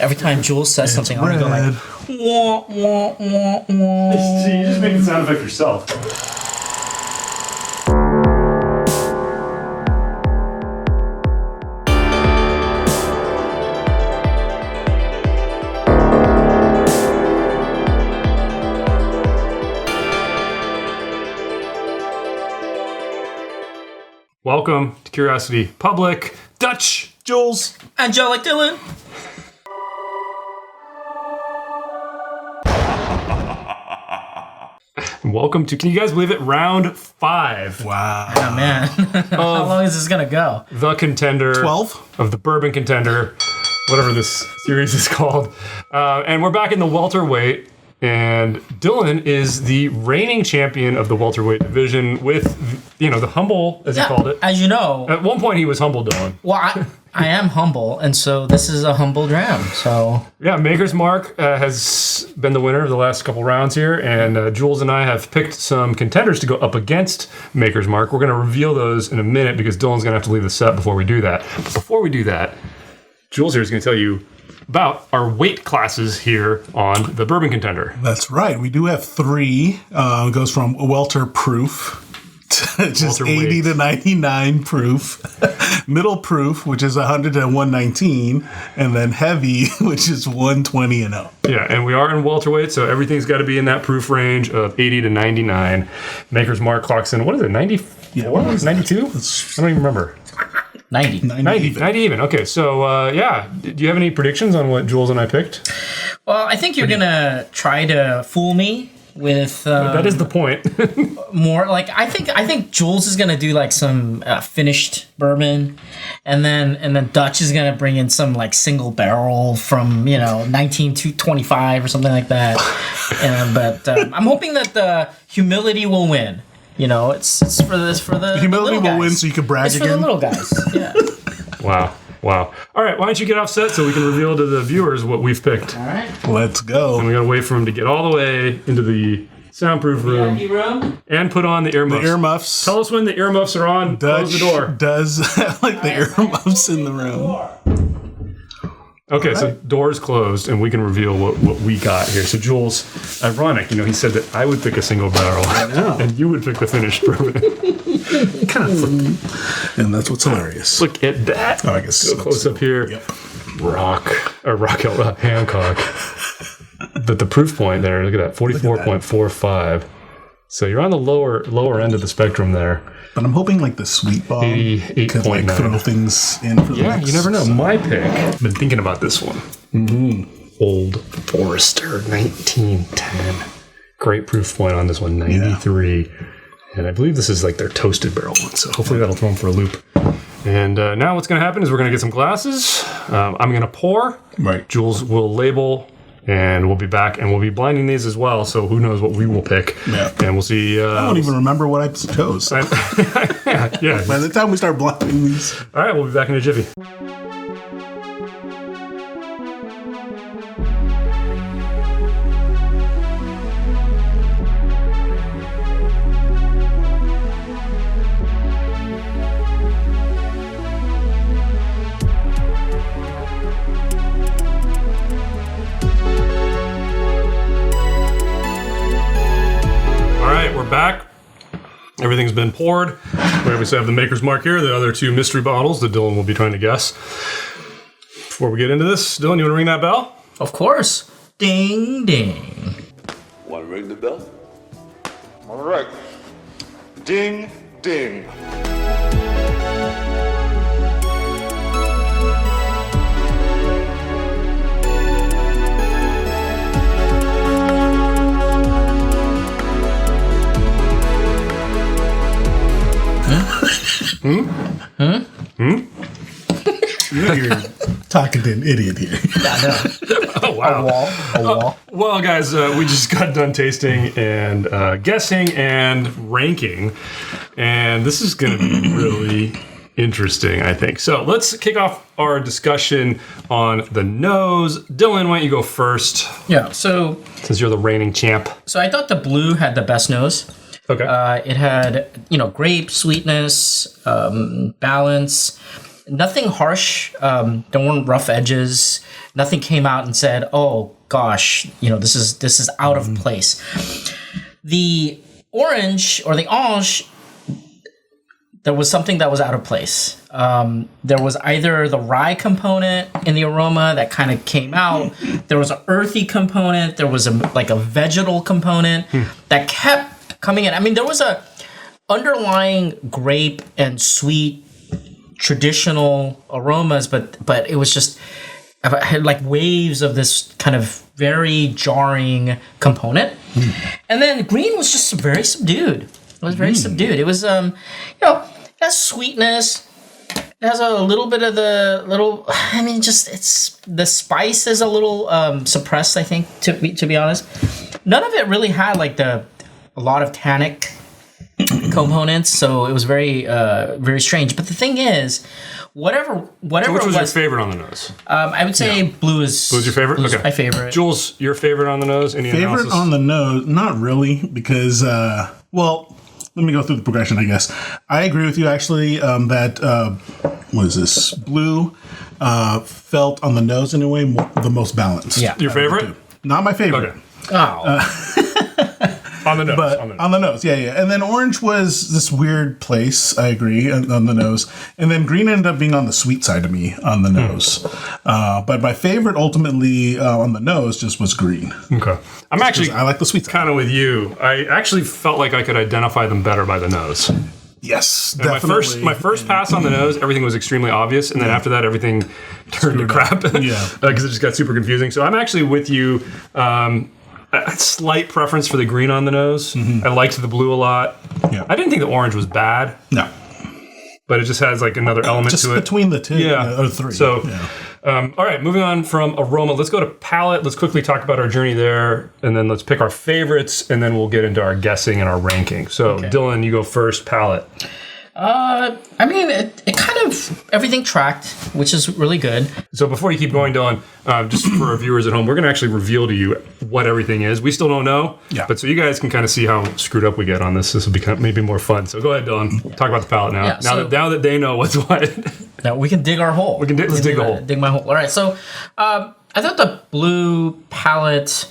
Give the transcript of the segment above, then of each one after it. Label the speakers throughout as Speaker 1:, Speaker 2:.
Speaker 1: Every time Jules says something, I'm gonna go like, wah, wah, wah, wah.
Speaker 2: See, you just make the sound effect yourself. Welcome to Curiosity Public. Dutch, Jules,
Speaker 1: Angelic Dylan.
Speaker 2: and welcome to, can you guys believe it, round 5.
Speaker 3: Wow.
Speaker 1: Oh man, how long is this gonna go?
Speaker 2: The Contender.
Speaker 3: 12?
Speaker 2: Of the Bourbon Contender, whatever this series is called. And we're back in the Welterweight. And Dylan is the reigning champion of the welterweight division with, you know, the humble, as he called it.
Speaker 1: As you know.
Speaker 2: At one point, he was humble, Dylan.
Speaker 1: Well, I am humble, and so this is a humble dram. So
Speaker 2: yeah, Maker's Mark has been the winner of the last couple rounds here, and Jules and I have picked some contenders to go up against Maker's Mark. We're going to reveal those in a minute because Dylan's going to have to leave the set before we do that. But before we do that, Jules here is going to tell you about our weight classes here on the Bourbon Contender.
Speaker 3: That's right. We do have 3. It goes from welter proof to just 80 to 99 proof. Middle proof, which is 100 to 119. And then heavy, which is 120 and up.
Speaker 2: Yeah, and we are in welterweight, so everything's got to be in that proof range of 80 to 99. Maker's Mark clocks in, what is it, 94?
Speaker 3: Yeah,
Speaker 2: 92? I don't even remember.
Speaker 1: 90
Speaker 2: even. Okay, so yeah. Do you have any predictions on what Jules and I picked?
Speaker 1: Well, I think you're gonna try to fool me with.
Speaker 2: That is the point.
Speaker 1: More like I think Jules is gonna do like some finished bourbon, and then Dutch is gonna bring in some like single barrel from 1925 or something like that. But I'm hoping that the humility will win. You know, it's for the
Speaker 3: humility
Speaker 1: will
Speaker 3: win, so you can brag
Speaker 1: it's
Speaker 3: again.
Speaker 1: For the little guys. Yeah.
Speaker 2: Wow. All right, why don't you get offset so we can reveal to the viewers what we've picked.
Speaker 1: All right.
Speaker 3: Let's go.
Speaker 2: And we gotta wait for him to get all the way into the soundproof room and put on the earmuffs.
Speaker 3: The earmuffs.
Speaker 2: Tell us when the earmuffs are on.
Speaker 3: Dutch
Speaker 2: Close the door.
Speaker 3: does have like the earmuffs in the room.
Speaker 2: Okay, so door's closed, and we can reveal what we got here. So Jules, ironic, he said that I would pick a single barrel, and you would pick the finished bourbon. Kind of,
Speaker 3: and that's what's hilarious.
Speaker 2: Look at that.
Speaker 3: Oh, I guess
Speaker 2: go close up here.
Speaker 3: Yep.
Speaker 2: Hancock. But the proof point there, look at that, 44.45. So you're on the lower end of the spectrum there.
Speaker 3: But I'm hoping like the sweet bomb
Speaker 2: 88.9.
Speaker 3: could like throw things in for the next.
Speaker 2: You never know. My pick. I've been thinking about this one. Old Forester, 1910. Great proof point on this one, 93. Yeah. And I believe this is like their toasted barrel one, so hopefully that'll throw them for a loop. And now what's going to happen is we're going to get some glasses. I'm going to pour.
Speaker 3: Right.
Speaker 2: Jules will label. And we'll be back, and we'll be blinding these as well, so who knows what we will pick. Yeah. And we'll see.
Speaker 3: I don't even remember what I chose.
Speaker 2: Yeah.
Speaker 3: By the time we start blinding these.
Speaker 2: All right, we'll be back in a jiffy. Back. Everything's been poured. We obviously have the Maker's Mark here, the other 2 mystery bottles that Dylan will be trying to guess. Before we get into this, Dylan, you want to ring that bell?
Speaker 1: Of course. Ding, ding.
Speaker 4: Want to ring the bell? All right. Ding, ding.
Speaker 3: You're talking to an idiot here.
Speaker 2: Oh, wow.
Speaker 1: A wall.
Speaker 2: Well, guys, we just got done tasting and guessing and ranking. And this is going to be really interesting, I think. So let's kick off our discussion on the nose. Dylan, why don't you go first?
Speaker 1: Yeah, so...
Speaker 2: Since you're the reigning champ.
Speaker 1: So I thought the blue had the best nose.
Speaker 2: Okay.
Speaker 1: It had, grape sweetness, balance. nothing harsh. There weren't rough edges. Nothing came out and said, "Oh gosh, this is out of place." The orange or the ange, there was something that was out of place. There was either the rye component in the aroma that kind of came out. There was an earthy component. There was a vegetal component that kept coming in. I mean, there was a underlying grape and sweet traditional aromas, but it was just, I had like waves of this kind of very jarring component. And then green was just very subdued. It was very subdued. It was, it has sweetness. It has a little bit of the spice is a little suppressed, I think, to be honest. None of it really had like a lot of tannic components, so it was very, very strange. But the thing is, whatever.
Speaker 2: So which was your favorite on the nose?
Speaker 1: I would say blue is.
Speaker 2: Blue's your favorite?
Speaker 1: Blue's
Speaker 2: okay.
Speaker 1: my favorite.
Speaker 2: Jules, your favorite on the nose? Any
Speaker 3: favorite
Speaker 2: analysis?
Speaker 3: on the nose? Not really, because let me go through the progression, I guess. I agree with you, actually, that, what is this? Blue felt on the nose, in a way, the most balanced.
Speaker 1: Yeah.
Speaker 2: Your favorite?
Speaker 3: Not my favorite.
Speaker 2: Okay.
Speaker 1: Oh.
Speaker 2: On the nose.
Speaker 3: But on the nose, yeah. And then orange was this weird place, I agree, on the nose. And then green ended up being on the sweet side of me on the nose. But my favorite, ultimately, on the nose just was green.
Speaker 2: Okay. I'm actually
Speaker 3: I like the sweet side.
Speaker 2: kind of with you. I actually felt like I could identify them better by the nose.
Speaker 3: Yes,
Speaker 2: And
Speaker 3: definitely.
Speaker 2: my first pass on the nose, everything was extremely obvious, and then after that, everything turned to crap.
Speaker 3: Yeah.
Speaker 2: Because it just got super confusing. So I'm actually with you. A slight preference for the green on the nose. I liked the blue a lot.
Speaker 3: Yeah.
Speaker 2: I didn't think the orange was bad,
Speaker 3: No.
Speaker 2: but it just has like another element
Speaker 3: Just
Speaker 2: to it.
Speaker 3: between the two, or three.
Speaker 2: So,
Speaker 3: yeah.
Speaker 2: all right, moving on from aroma, let's go to palate. Let's quickly talk about our journey there, and then let's pick our favorites, and then we'll get into our guessing and our ranking. So, Dylan, you go first. Palate.
Speaker 1: I mean, it kind of everything tracked, which is really good.
Speaker 2: So before you keep going, Dylan, just for our viewers at home, we're going to actually reveal to you what everything is. We still don't know, but so you guys can kind of see how screwed up we get on this. This will be maybe more fun. So go ahead, Dylan. Talk about the palate now.
Speaker 1: Yeah,
Speaker 2: now that they know what's what.
Speaker 1: Now we can dig our hole.
Speaker 2: Let's dig the hole.
Speaker 1: Dig my hole. All right. So I thought the blue palette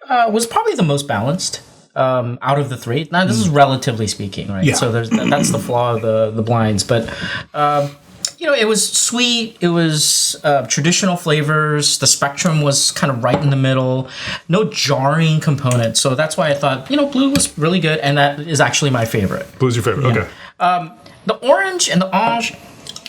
Speaker 1: was probably the most balanced. Out of the three. Now this is relatively speaking, right?
Speaker 3: Yeah.
Speaker 1: So that's the flaw of the blinds, but it was sweet. It was traditional flavors. The spectrum was kind of right in the middle. No jarring components. So that's why I thought blue was really good, and that is actually my favorite.
Speaker 2: Blue's your favorite. Okay.
Speaker 1: The orange and the ange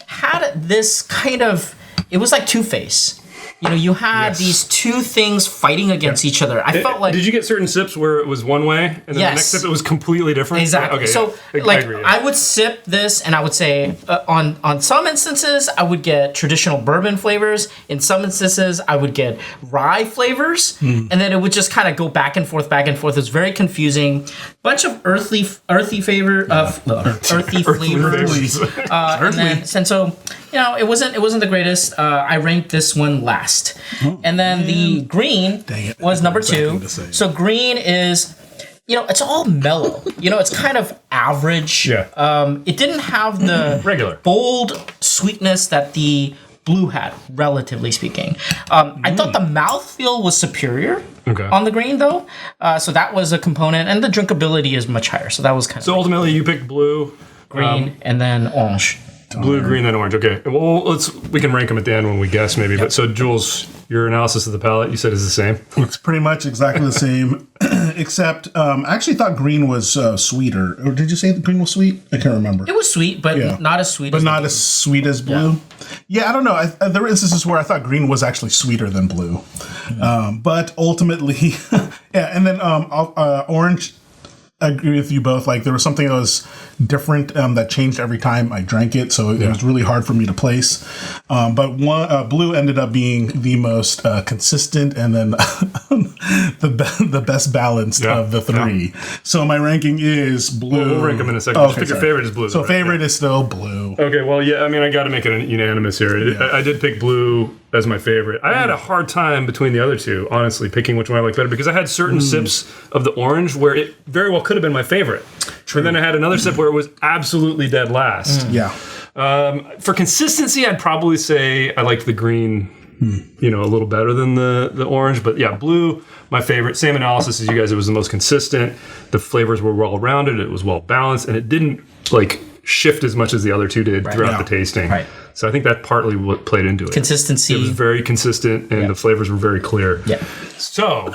Speaker 1: had this kind of. It was like Two-Face. You had these two things fighting against each other. I felt like...
Speaker 2: Did you get certain sips where it was one way, and then the next sip it was completely different?
Speaker 1: Exactly.
Speaker 2: Okay,
Speaker 1: so,
Speaker 2: I agree,
Speaker 1: I would sip this, and I would say, on some instances, I would get traditional bourbon flavors. In some instances, I would get rye flavors, and then it would just kind of go back and forth, back and forth. It was very confusing. Bunch of earthy flavors. And so, it wasn't the greatest. I ranked this one last. And then the green was number 2. So green is, it's all mellow. It's kind of average.
Speaker 2: Yeah.
Speaker 1: It didn't have the
Speaker 2: regular
Speaker 1: bold sweetness that the blue had, relatively speaking. I thought the mouthfeel was superior on the green, though. So that was a component. And the drinkability is much higher. So that was kind of...
Speaker 2: So ultimately, you picked blue,
Speaker 1: green, and then orange.
Speaker 2: Blue, green, then orange. Okay. Well, we can rank them at the end when we guess, maybe. But so, Jules, your analysis of the palette, you said is the same.
Speaker 3: It's pretty much exactly the same, except I actually thought green was sweeter. Or did you say that green was sweet? I can't remember.
Speaker 1: It was sweet, but not as sweet.
Speaker 3: But not as sweet as blue. Yeah, I don't know. There were instances where I thought green was actually sweeter than blue, but ultimately, And then orange. I agree with you both. Like there was something that was different that changed every time I drank it, so it was really hard for me to place. But blue ended up being the most consistent, and then the best balanced of the three. So my ranking is blue.
Speaker 2: We'll rank them in a second.
Speaker 3: Okay,
Speaker 2: I think your favorite is blue.
Speaker 3: So favorite is still blue.
Speaker 2: Okay, well, I mean, I got to make it unanimous here. I did pick blue as my favorite. I had a hard time between the other two, honestly, picking which one I like better, because I had certain sips of the orange where it very well could have been my favorite. True. And then I had another sip where it was absolutely dead last.
Speaker 3: Yeah.
Speaker 2: For consistency, I'd probably say I liked the green, a little better than the orange. But yeah, blue, my favorite. Same analysis as you guys. It was the most consistent. The flavors were well rounded. It was well balanced, and it didn't shift as much as the other two did throughout the tasting.
Speaker 1: Right.
Speaker 2: So I think that partly what played into it.
Speaker 1: Consistency.
Speaker 2: It was very consistent, and the flavors were very clear.
Speaker 1: Yeah.
Speaker 2: So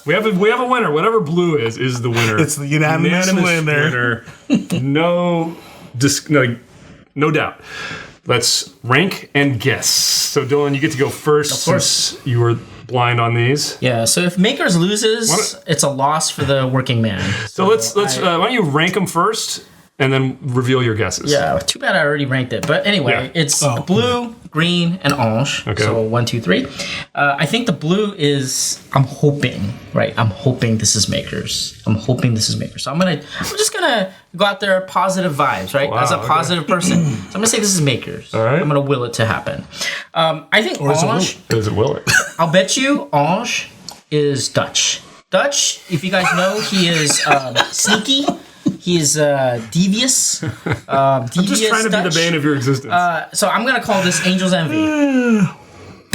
Speaker 2: we have a winner. Whatever blue is the winner.
Speaker 3: It's the unanimous winner.
Speaker 2: No doubt. Let's rank and guess. So Dylan, you get to go first.
Speaker 1: Of course.
Speaker 2: Since you were blind on these.
Speaker 1: Yeah. So if Makers loses, it's a loss for the working man.
Speaker 2: So let's why don't you rank them first? And then reveal your guesses.
Speaker 1: Yeah, too bad I already ranked it. But anyway, it's blue, green, and orange. Okay. So 1, 2, 3. I think the blue is, I'm hoping this is Makers. So I'm just gonna go out there positive vibes, right? Wow, as a positive person. So I'm gonna say this is Makers. All right. I'm gonna will it to happen. I think orange.
Speaker 2: Is it will it?
Speaker 1: I'll bet you orange is Dutch. Dutch, if you guys know, he is sneaky. He is devious.
Speaker 2: I'm just trying to be the bane of your existence.
Speaker 1: So I'm going to call this Angel's Envy.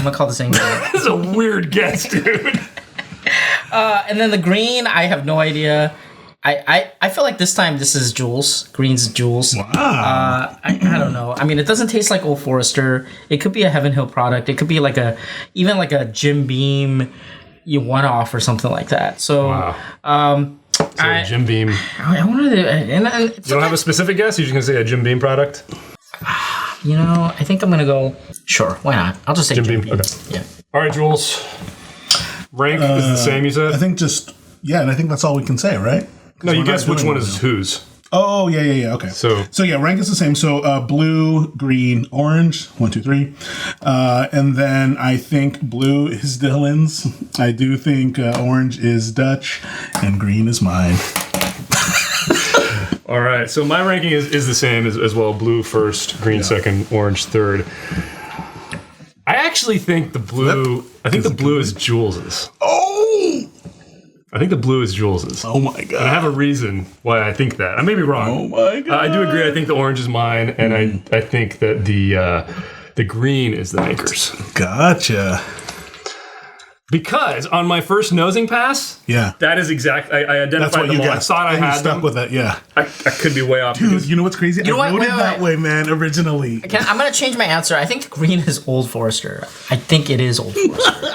Speaker 2: This is a weird guess, dude.
Speaker 1: And then the green, I have no idea. I feel like this time this is Jules. Green's Jules.
Speaker 3: Wow.
Speaker 1: I don't know. I mean, it doesn't taste like Old Forester. It could be a Heaven Hill product. It could be even like a Jim Beam one-off or something like that. So,
Speaker 2: wow. Jim Beam.
Speaker 1: I wanted to.
Speaker 2: You don't have a specific guess? You're just going to say a Jim Beam product?
Speaker 1: I think I'm going to go. Sure, why not? I'll just say Jim Beam.
Speaker 2: Okay. Yeah. All right, Jules. Rank is the same, you said?
Speaker 3: I think and I think that's all we can say, right?
Speaker 2: No, you guess which one is whose.
Speaker 3: Oh, yeah. Okay. So yeah, rank is the same. So blue, green, orange. 1, 2, 3. And then I think blue is Dylan's. I do think orange is Dutch, and green is mine.
Speaker 2: All right. So my ranking is the same as well. Blue first, green second, orange third. I actually think the blue. I think the blue is Jules's. I think the blue is Jules's.
Speaker 3: Oh my god!
Speaker 2: And I have a reason why I think that. I may be wrong.
Speaker 3: Oh my god!
Speaker 2: I do agree. I think the orange is mine, and I think that the green is the Makers.
Speaker 3: Gotcha.
Speaker 2: Because on my first nosing pass, that is exact. I identified them all. I thought I had
Speaker 3: stuck
Speaker 2: them.
Speaker 3: with it. Yeah,
Speaker 2: I could be way off.
Speaker 3: Dude, you know what's crazy?
Speaker 1: You know
Speaker 3: I wrote it that way, man. Originally,
Speaker 1: I'm gonna change my answer. I think green is Old Forester. I think it is Old Forester.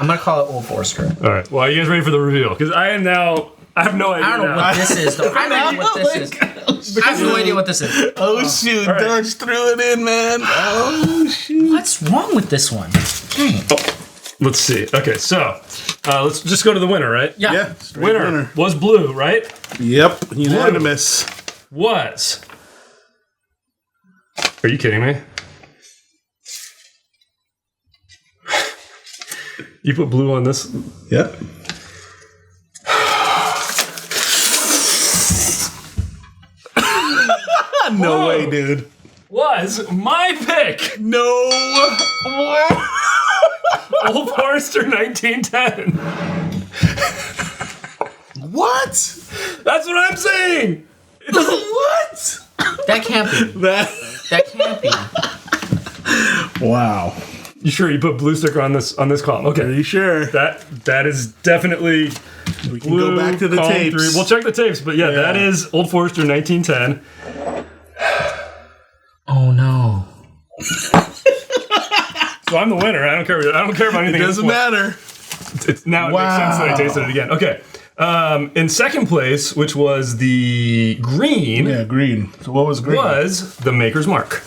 Speaker 1: I'm gonna call it Old Forester.
Speaker 2: All right. Well, are you guys ready for the reveal? Because I have no idea.
Speaker 1: I don't know what this is, though. I don't know what this is. I have no idea what this is.
Speaker 3: Oh shoot! Right. Dutch threw it in, man. Oh shoot!
Speaker 1: What's wrong with this one? Dang.
Speaker 2: Let's see. Okay, so let's just go to the winner, right?
Speaker 1: Yeah.
Speaker 2: Winner was blue, right?
Speaker 3: Yep. Unanimous.
Speaker 2: Was. Are you kidding me? You put blue on this?
Speaker 3: Yep. No way, dude.
Speaker 2: Was my pick.
Speaker 3: No. What?
Speaker 2: Old Forester 1910.
Speaker 3: What?
Speaker 2: That's what I'm saying. It doesn't.
Speaker 3: What?
Speaker 1: That can't be. That can't be.
Speaker 3: Wow.
Speaker 2: You sure you put blue sticker on this column? Okay.
Speaker 3: Are you sure?
Speaker 2: That is definitely.
Speaker 3: We can go back to the tapes.
Speaker 2: 3. We'll check the tapes, but yeah, that is Old Forester 1910.
Speaker 1: Oh no.
Speaker 2: So I'm the winner. I don't care about anything.
Speaker 3: It doesn't matter.
Speaker 2: Now it makes sense that I tasted it again. Okay. In second place, which was the green.
Speaker 3: Yeah, green. So what was green?
Speaker 2: Was the Maker's Mark.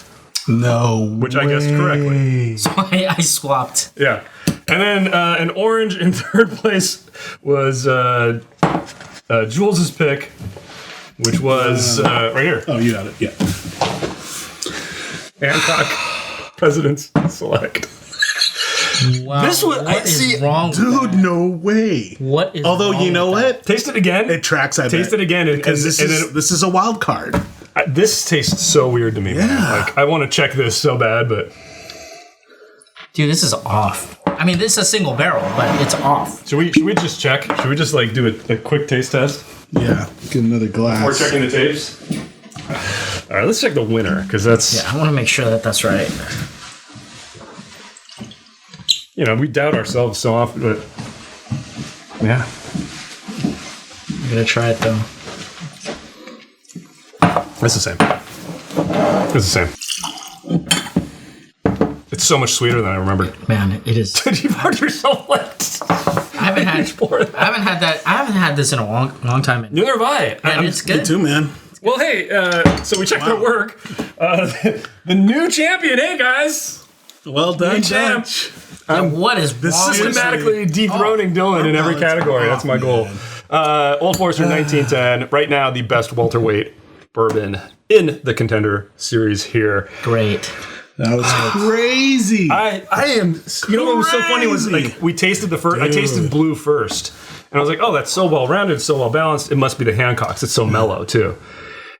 Speaker 3: No.
Speaker 2: Which I guessed correctly.
Speaker 1: So I swapped.
Speaker 2: Yeah. And then an orange in third place was Jules's pick, which was right here.
Speaker 3: Oh, you got it. Yeah.
Speaker 2: Hancock President's Select.
Speaker 1: Wow.
Speaker 3: This was
Speaker 1: what is wrong with
Speaker 3: dude,
Speaker 1: that?
Speaker 3: no way.
Speaker 1: What is
Speaker 3: Although
Speaker 1: wrong
Speaker 3: you know
Speaker 1: with that?
Speaker 3: what?
Speaker 2: Taste it again.
Speaker 3: It tracks, I
Speaker 2: Taste
Speaker 3: bet.
Speaker 2: it again.
Speaker 3: Because this is a wild card.
Speaker 2: This tastes so weird to me.
Speaker 3: Yeah.
Speaker 2: Man. Like, I want to check this so bad, but...
Speaker 1: Dude, this is off. I mean, this is a single barrel, but it's off.
Speaker 2: Should we just check? Should we just do a quick taste test?
Speaker 3: Yeah. Get another glass.
Speaker 2: Before checking the tapes? All right, let's check the winner because that's
Speaker 1: I want to make sure that that's right.
Speaker 2: we doubt ourselves so often, but yeah,
Speaker 1: I'm gonna try it though.
Speaker 2: it's the same. It's the same. It's so much sweeter than I remembered.
Speaker 1: Man, it is.
Speaker 2: Did you poured yourself like?
Speaker 1: I haven't had this in a long time.
Speaker 2: Neither have I.
Speaker 1: And it's good.
Speaker 3: Me too, man.
Speaker 2: Well, hey, so we checked our work. The new champion, hey guys.
Speaker 3: Well done,
Speaker 2: champ.
Speaker 3: Dutch.
Speaker 1: What is wrong?
Speaker 2: Systematically dethroning Dylan in every category. That's my goal. Old Forester 1910. Right now, the best welterweight bourbon in the Contender series here.
Speaker 1: Great.
Speaker 3: That was crazy.
Speaker 2: I am. You know what was so funny was like we tasted the first. I tasted blue first, and I was like, "Oh, that's so well rounded, so well balanced. It must be the Hancocks. It's so mellow too."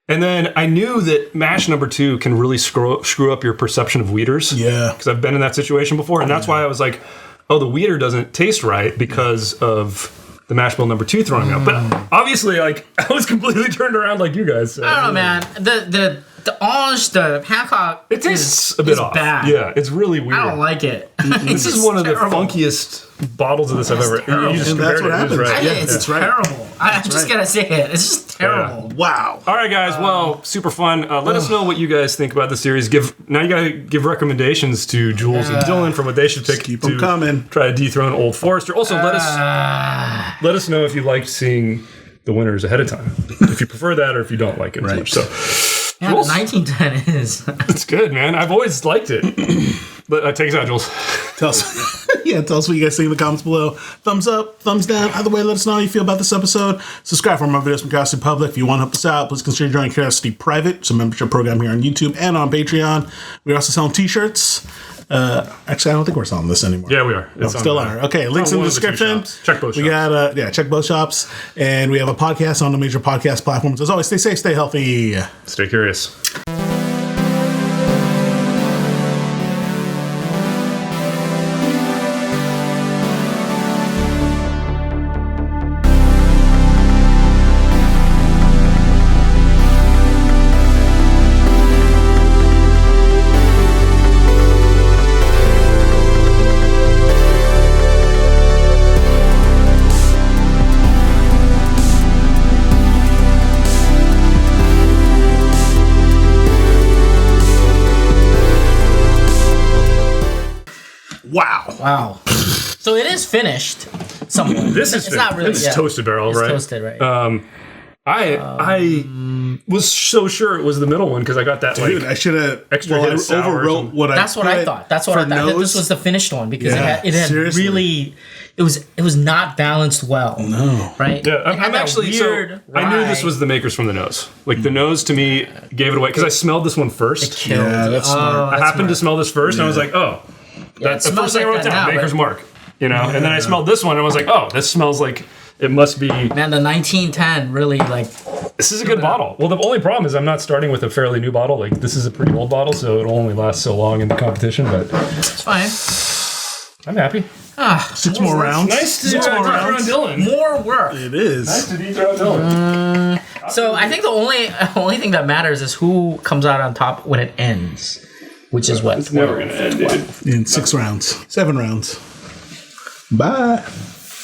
Speaker 2: And then I knew that mash number 2 can really screw up your perception of wheaters.
Speaker 3: Yeah,
Speaker 2: because I've been in that situation before, and that's why I was like, "Oh, the wheater doesn't taste right because of." The mash bill number 2 throwing me up, but obviously, like I was completely turned around like you guys. So.
Speaker 1: I don't know, man. The orange, the Hancock,
Speaker 2: it tastes a bit off.
Speaker 1: Bad.
Speaker 2: Yeah, it's really weird.
Speaker 1: I don't like it.
Speaker 2: This is one of the funkiest bottles of this I've ever. You just
Speaker 3: And that's
Speaker 2: compared
Speaker 3: what
Speaker 2: it,
Speaker 3: happens.
Speaker 2: right?
Speaker 1: It's terrible. I'm just gonna say it. It's just terrible.
Speaker 3: Wow.
Speaker 2: All right, guys. Well, super fun. Let us know what you guys think about the series. Now you gotta give recommendations to Jules and Dylan for what they should pick
Speaker 3: keep
Speaker 2: to
Speaker 3: them coming.
Speaker 2: try to dethrone Old Forester. Also, let us know if you liked seeing the winners ahead of time. If you prefer that, or if you don't like it as much. So,
Speaker 1: Yeah,
Speaker 2: Jules,
Speaker 1: 1910 is.
Speaker 2: it's good, man. I've always liked it. But take us out, Jules.
Speaker 3: Tell us what you guys think in the comments below. Thumbs up, thumbs down. Either way, let us know how you feel about this episode. Subscribe for more videos from Curiosity Public. If you want to help us out, please consider joining Curiosity Private. It's a membership program here on YouTube and on Patreon. We're also selling t-shirts. Actually, I don't think we're selling this anymore.
Speaker 2: Yeah, we are. It's
Speaker 3: Still are. Okay, links in the description.
Speaker 2: Check both shops.
Speaker 3: We got, check both shops. And we have a podcast on the major podcast platforms. As always, stay safe, stay healthy.
Speaker 2: Stay curious.
Speaker 1: Wow. So it is finished somewhat.
Speaker 2: This is
Speaker 1: not really.
Speaker 2: It's toasted barrel,
Speaker 1: it's
Speaker 2: right?
Speaker 1: Toasted, right?
Speaker 2: I was so sure it was the middle one because I got that
Speaker 3: Dude, I should have
Speaker 2: extra hit of sour or
Speaker 3: overwrote
Speaker 2: something.
Speaker 3: what
Speaker 1: That's what I thought. That's what I thought. I thought this was the finished one because it had
Speaker 3: seriously.
Speaker 1: really. It was not balanced well.
Speaker 3: No.
Speaker 1: Right?
Speaker 2: Yeah,
Speaker 1: It had
Speaker 2: I'm
Speaker 1: that
Speaker 2: actually
Speaker 1: weird
Speaker 2: I knew this
Speaker 1: rye.
Speaker 2: was the makers from the nose. Like the nose to me gave it away because I smelled this one first.
Speaker 1: Killed.
Speaker 3: Yeah, that's smart.
Speaker 2: I happened to smell this first, and I was like, "Oh, that's the
Speaker 1: smells
Speaker 2: first thing I
Speaker 1: like
Speaker 2: wrote
Speaker 1: that
Speaker 2: down,
Speaker 1: now,
Speaker 2: Maker's
Speaker 1: but-
Speaker 2: Mark." You know, and then I smelled this one, and I was like, "Oh, this smells like it must be."
Speaker 1: Man, the 1910 really like.
Speaker 2: This is a good bottle. Well, the only problem is I'm not starting with a fairly new bottle. Like this is a pretty old bottle, so it'll only last so long in the competition. But
Speaker 1: It's fine.
Speaker 2: I'm happy.
Speaker 3: 6 more rounds.
Speaker 2: Nice to
Speaker 3: Six more
Speaker 2: dethrone
Speaker 3: rounds.
Speaker 2: Dylan.
Speaker 1: More work.
Speaker 3: It is.
Speaker 2: Nice to dethrone Dylan.
Speaker 1: So I think the only thing that matters is who comes out on top when it ends, which is what.
Speaker 2: It's never gonna end, dude.
Speaker 3: In 6 rounds. 7 rounds. Bye.